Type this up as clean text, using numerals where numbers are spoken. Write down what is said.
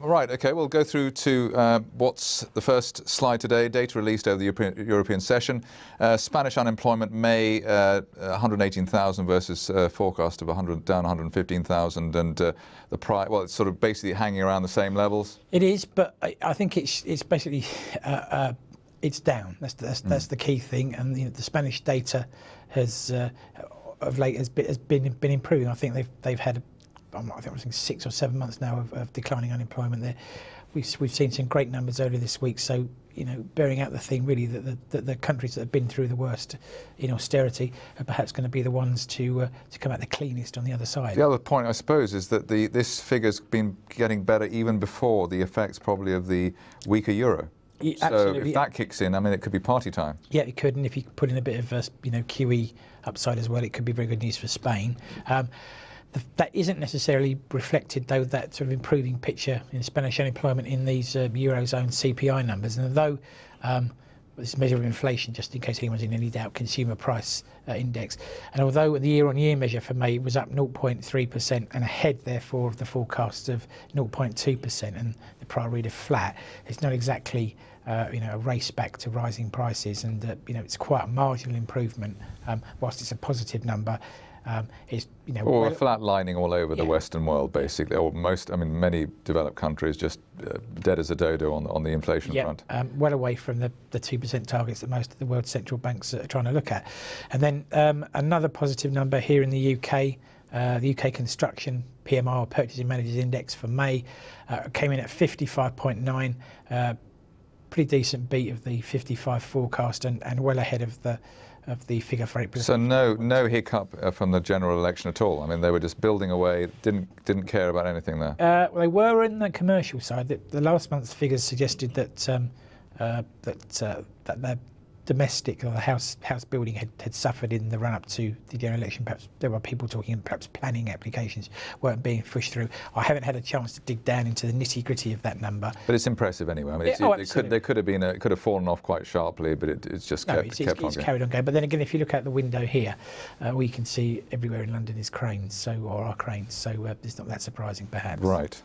All right, okay, we'll go through to what's the first slide today. Data released over the European session. Spanish unemployment May 118,000 versus forecast of down 115,000, and the price, well, it's sort of basically hanging around the same levels. It is, but I think it's basically it's down. That's the key thing, and the Spanish data has of late has been improving. I think they've had I think it was 6 or 7 months now of declining unemployment there. We've seen some great numbers earlier this week, so bearing out the thing really that the countries that have been through the worst in austerity are perhaps going to be the ones to come out the cleanest on the other side. The other point, I suppose, is that this figure's been getting better even before the effects probably of the weaker euro. Yeah, so absolutely. If that kicks in, I mean, it could be party time. Yeah, it could, and if you put in a bit of QE upside as well, it could be very good news for Spain. That isn't necessarily reflected, though, that sort of improving picture in Spanish unemployment in these Eurozone CPI numbers. And although this measure of inflation, just in case anyone's in any doubt, consumer price index, and although the year-on-year measure for May was up 0.3% and ahead, therefore, of the forecast of 0.2% and the prior read of flat, it's not exactly a race back to rising prices, and it's quite a marginal improvement. Whilst it's a positive number, it's or flatlining all over the Western world, basically, or many developed countries just dead as a dodo on the inflation front. Well away from the 2% targets that most of the world central banks are trying to look at. And then another positive number here in the UK. The UK construction PMI, or Purchasing Managers Index, for May came in at 55.9. Pretty decent beat of the 55 forecast, and well ahead of the figure for April. So no hiccup from the general election at all. I mean, they were just building away, didn't care about anything there. Well, they were in the commercial side. The last month's figures suggested that the domestic, or the house building had suffered in the run-up to the general election. Perhaps there were people talking, perhaps planning applications weren't being pushed through. I haven't had a chance to dig down into the nitty-gritty of that number. But it's impressive anyway. I mean, it could have fallen off quite sharply, but it's just kept on going. Carried on going. But then again, if you look out the window here, we can see everywhere in London is cranes, or are cranes. So it's not that surprising, perhaps. Right.